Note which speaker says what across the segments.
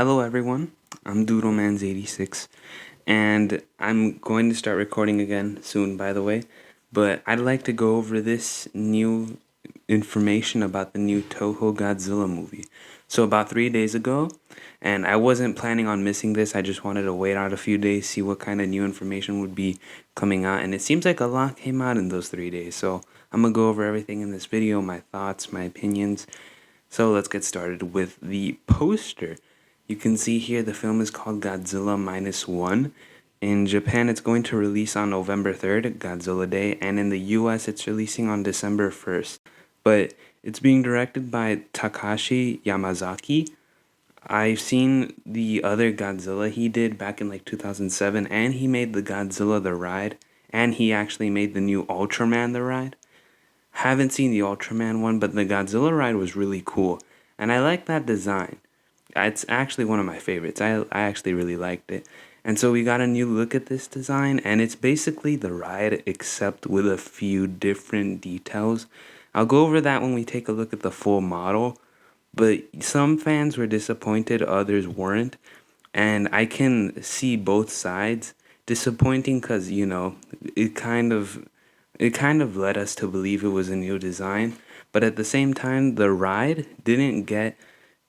Speaker 1: Hello everyone, I'm Doodlemans86, and I'm going to start recording again soon, by the way, but I'd like to go over this new information about the new Toho Godzilla movie. So about 3 days ago, and I wasn't planning on missing this, I just wanted to wait out a few days, see what kind of new information would be coming out, and it seems like a lot came out in those 3 days, so I'm gonna go over everything in this video, my thoughts, my opinions. So let's get started with the poster. You can see here the film is called Godzilla Minus One. In Japan, it's going to release on November 3rd, Godzilla Day, and in the US, it's releasing on December 1st. But it's being directed by Takashi Yamazaki. I've seen the other Godzilla he did back in like 2007, and he made the Godzilla the Ride, and he actually made the new Ultraman the Ride. Haven't seen the Ultraman one, but the Godzilla ride was really cool, and I like that design. It's actually one of my favorites. I actually really liked it. And so we got a new look at this design, and it's basically the ride except with a few different details. I'll go over that when we take a look at the full model, but some fans were disappointed, others weren't, and I can see both sides. Disappointing because, it kind of led us to believe it was a new design, but at the same time, the ride didn't get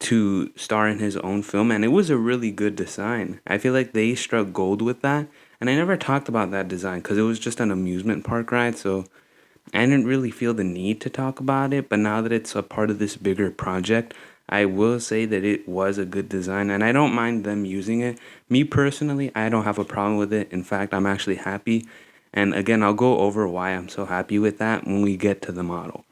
Speaker 1: to star in his own film, and it was a really good design. I feel like they struck gold with that, and I never talked about that design because it was just an amusement park ride, so I didn't really feel the need to talk about it, but now that it's a part of this bigger project, I will say that it was a good design, and I don't mind them using it. Me personally, I don't have a problem with it. In fact, I'm actually happy. And again, I'll go over why I'm so happy with that when we get to the model.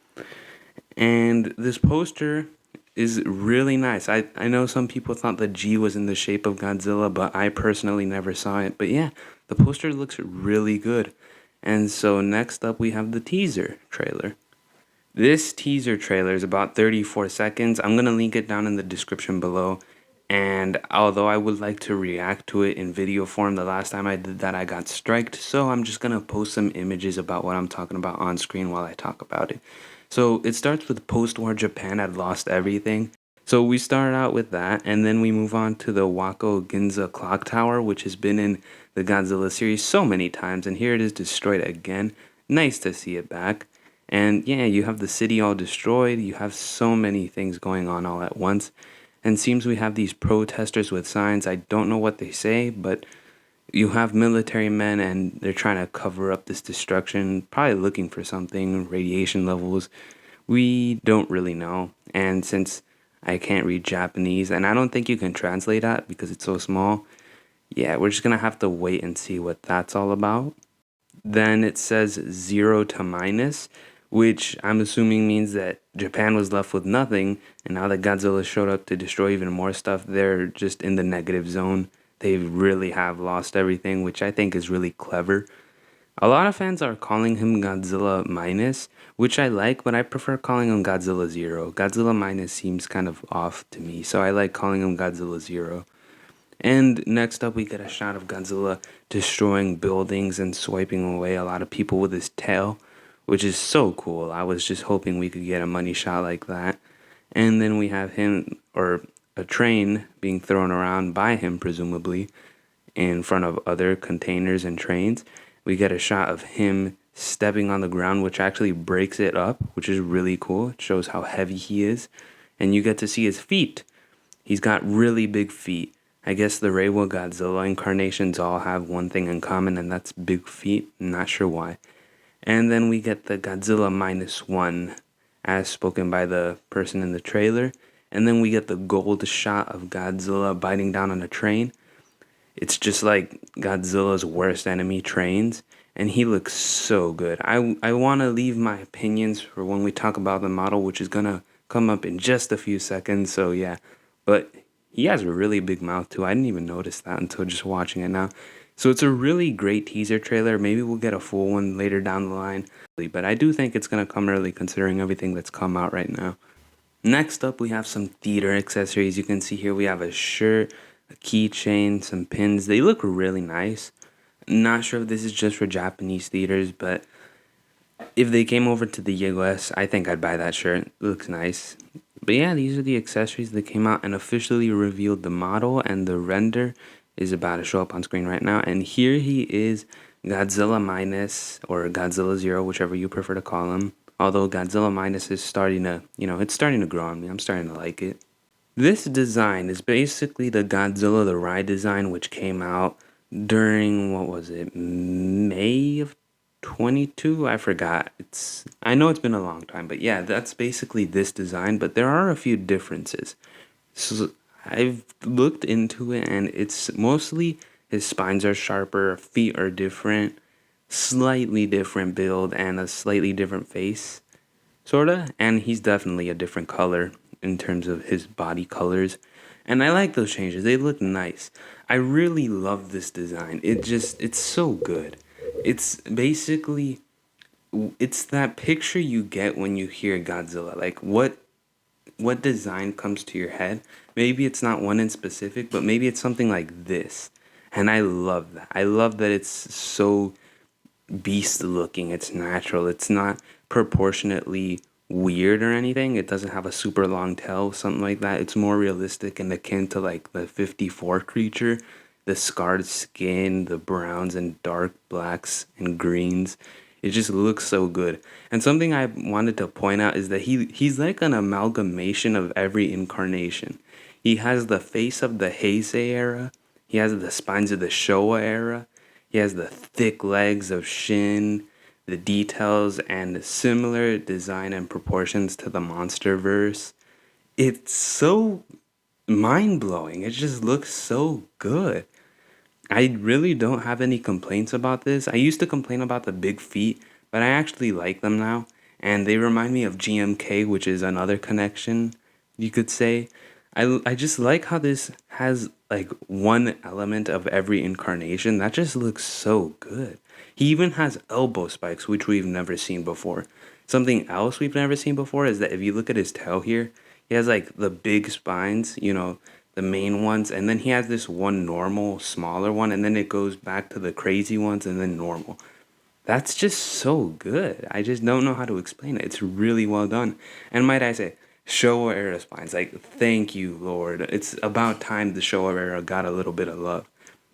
Speaker 1: And this poster is really nice. I know some people thought the G was in the shape of Godzilla, but I personally never saw it. But yeah, the poster looks really good. And so next up we have the teaser trailer. This teaser trailer is about 34 seconds. I'm going to link it down in the description below. And although I would like to react to it in video form, the last time I did that I got striked. So I'm just going to post some images about what I'm talking about on screen while I talk about it. So it starts with post-war Japan had lost everything. So we start out with that, and then we move on to the Wako Ginza clock tower, which has been in the Godzilla series so many times, and here it is destroyed again. Nice to see it back. And yeah, you have the city all destroyed, you have so many things going on all at once. And seems we have these protesters with signs. I don't know what they say, but you have military men and they're trying to cover up this destruction, probably looking for something, radiation levels. We don't really know. And since I can't read Japanese, and I don't think you can translate that because it's so small, yeah, we're just gonna have to wait and see what that's all about. Then it says 0 to minus, which I'm assuming means that Japan was left with nothing, and now that Godzilla showed up to destroy even more stuff, they're just in the negative zone. They really have lost everything, which I think is really clever. A lot of fans are calling him Godzilla Minus, which I like, but I prefer calling him Godzilla Zero. Godzilla Minus seems kind of off to me, so I like calling him Godzilla Zero. And next up, we get a shot of Godzilla destroying buildings and swiping away a lot of people with his tail, which is so cool. I was just hoping we could get a money shot like that. And then we have him, or a train being thrown around by him, presumably, in front of other containers and trains. We get a shot of him stepping on the ground, which actually breaks it up, which is really cool. It shows how heavy he is. And you get to see his feet. He's got really big feet. I guess the Reiwa Godzilla incarnations all have one thing in common, and that's big feet. I'm not sure why. And then we get the Godzilla Minus One, as spoken by the person in the trailer. And then we get the gold shot of Godzilla biting down on a train. It's just like Godzilla's worst enemy, trains. And he looks so good. I want to leave my opinions for when we talk about the model, which is going to come up in just a few seconds. So yeah, but he has a really big mouth too. I didn't even notice that until just watching it now. So it's a really great teaser trailer. Maybe we'll get a full one later down the line. But I do think it's going to come early considering everything that's come out right now. Next up, we have some theater accessories. You can see here we have a shirt, a keychain, some pins. They look really nice. Not sure if this is just for Japanese theaters, but if they came over to the US, I think I'd buy that shirt. It looks nice. But yeah, these are the accessories that came out and officially revealed the model, and the render is about to show up on screen right now. And here he is, Godzilla Minus, or Godzilla Zero, whichever you prefer to call him. Although Godzilla Minus is starting to, it's starting to grow on me. I'm starting to like it. This design is basically the Godzilla the Ride design, which came out during, what was it, May of 22? I forgot. I know it's been a long time, but yeah, that's basically this design, but there are a few differences. So I've looked into it, and it's mostly his spines are sharper, feet are different, slightly different build, and a slightly different face, sorta. And he's definitely a different color in terms of his body colors. And I like those changes. They look nice. I really love this design. It's so good. It's basically it's that picture you get when you hear Godzilla. Like what design comes to your head? Maybe it's not one in specific, but maybe it's something like this. And I love that. I love that it's so beast looking. It's natural. It's not proportionately weird or anything. It doesn't have a super long tail, something like that. It's more realistic and akin to like the 54 creature, the scarred skin, the browns and dark blacks and greens. It just looks so good. And something I wanted to point out is that he's like an amalgamation of every incarnation. He has the face of the Heisei era. He has the spines of the Showa era. He has the thick legs of Shin, the details and similar design and proportions to the MonsterVerse. It's so mind blowing. It just looks so good. I really don't have any complaints about this. I used to complain about the big feet, but I actually like them now. And they remind me of GMK, which is another connection, you could say. I just like how this has like one element of every incarnation. That just looks so good. He even has elbow spikes, which we've never seen before. Something else we've never seen before is that if you look at his tail here, he has like the big spines, the main ones, and then he has this one normal, smaller one, and then it goes back to the crazy ones and then normal. That's just so good. I just don't know how to explain it. It's really well done. And might I say, Showa era spines. Like, thank you, Lord. It's about time the Showa era got a little bit of love.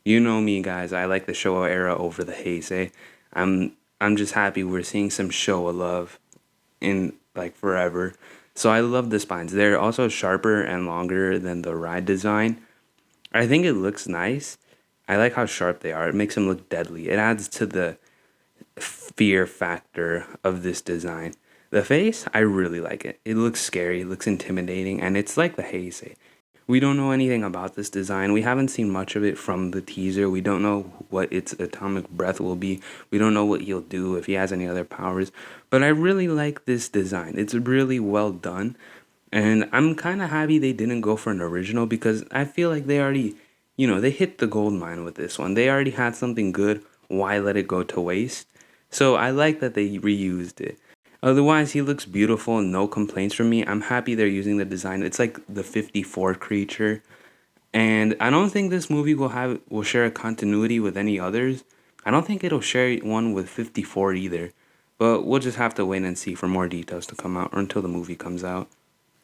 Speaker 1: You know me, guys. I like the Showa era over the Heisei. I'm just happy we're seeing some Showa love in like forever. So I love the spines. They're also sharper and longer than the ride design. I think it looks nice. I like how sharp they are. It makes them look deadly. It adds to the fear factor of this design. The face, I really like it. It looks scary, it looks intimidating, and it's like the Heisei. We don't know anything about this design. We haven't seen much of it from the teaser. We don't know what its atomic breath will be. We don't know what he'll do, if he has any other powers. But I really like this design. It's really well done. And I'm kind of happy they didn't go for an original because I feel like they already, they hit the gold mine with this one. They already had something good. Why let it go to waste? So I like that they reused it. Otherwise, he looks beautiful and no complaints from me. I'm happy they're using the design. It's like the 54 creature. And I don't think this movie will share a continuity with any others. I don't think it'll share one with 54 either. But we'll just have to wait and see for more details to come out or until the movie comes out.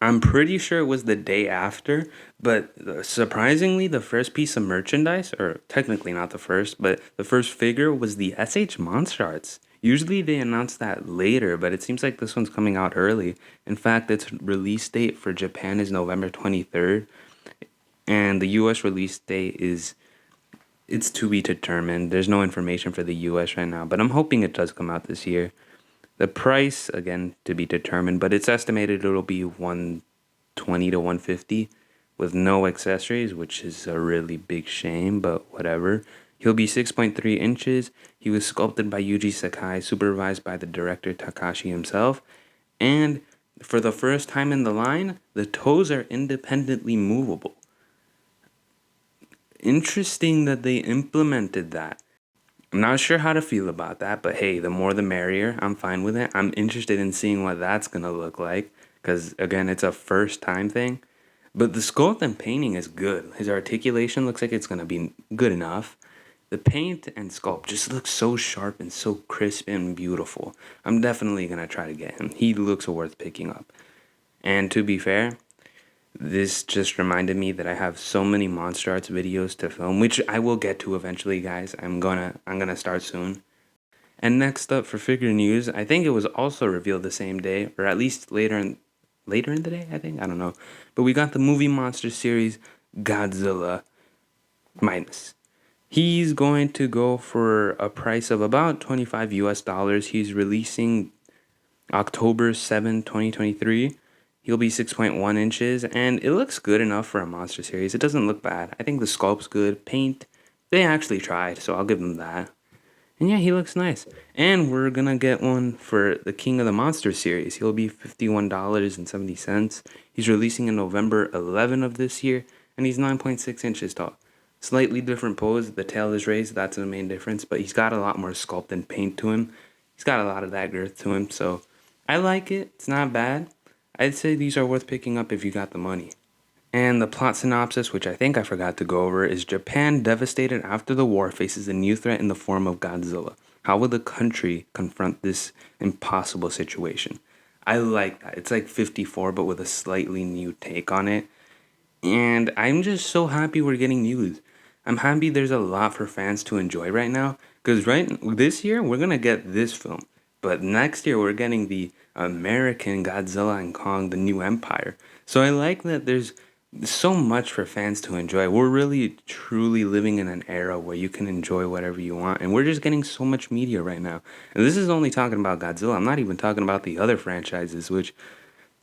Speaker 1: I'm pretty sure it was the day after, but surprisingly, the first piece of merchandise, or technically not the first, but the first figure was the SH Monster Arts. Usually they announce that later, but it seems like this one's coming out early. In fact, its release date for Japan is November 23rd, and the US release date it's to be determined. There's no information for the US right now, but I'm hoping it does come out this year. The price, again, to be determined, but it's estimated it'll be 120 to 150 with no accessories, which is a really big shame, but whatever. He'll be 6.3 inches. He was sculpted by Yuji Sakai, supervised by the director Takashi himself. And for the first time in the line, the toes are independently movable. Interesting that they implemented that. I'm not sure how to feel about that, but hey, the more the merrier. I'm fine with it. I'm interested in seeing what that's going to look like because, again, it's a first time thing. But the sculpt and painting is good. His articulation looks like it's going to be good enough. The paint and sculpt just looks so sharp and so crisp and beautiful. I'm definitely going to try to get him. He looks worth picking up. And to be fair, This just reminded me that I have so many Monster Arts videos to film, which I will get to eventually, guys. I'm gonna start soon. And next up for figure news, I think it was also revealed the same day, or at least later in the day, I think. I don't know. But we got the movie monster series Godzilla Minus. He's going to go for a price of about 25 US dollars. He's releasing October 7, 2023. He'll be 6.1 inches, and it looks good enough for a monster series. It doesn't look bad. I think the sculpt's good. Paint, they actually tried, so I'll give them that. And yeah, he looks nice. And we're gonna get one for the King of the Monsters series. He'll be $51.70. He's releasing in November 11 of this year, and he's 9.6 inches tall. Slightly different pose. The tail is raised, that's the main difference, but he's got a lot more sculpt and paint to him. He's got a lot of that girth to him, so I like it. It's not bad. I'd say these are worth picking up if you got the money. And the plot synopsis, which I think I forgot to go over, is Japan, devastated after the war, faces a new threat in the form of Godzilla. How will the country confront this impossible situation? I like that. It's like 54, but with a slightly new take on it. And I'm just so happy we're getting news. I'm happy there's a lot for fans to enjoy right now. Because right this year, we're going to get this film. But next year, we're getting the American Godzilla and Kong, the New Empire. So I like that there's so much for fans to enjoy. We're really, truly living in an era where you can enjoy whatever you want. And we're just getting so much media right now. And this is only talking about Godzilla. I'm not even talking about the other franchises, which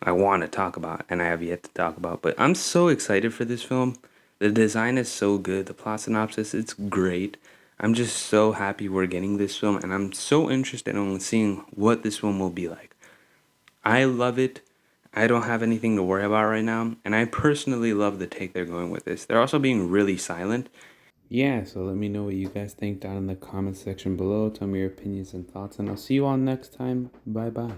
Speaker 1: I want to talk about and I have yet to talk about. But I'm so excited for this film. The design is so good. The plot synopsis, it's great. I'm just so happy we're getting this film and I'm so interested in seeing what this film will be like. I love it. I don't have anything to worry about right now, and I personally love the take they're going with this. They're also being really silent. Yeah, so let me know what you guys think down in the comment section below. Tell me your opinions and thoughts, and I'll see you all next time. Bye bye.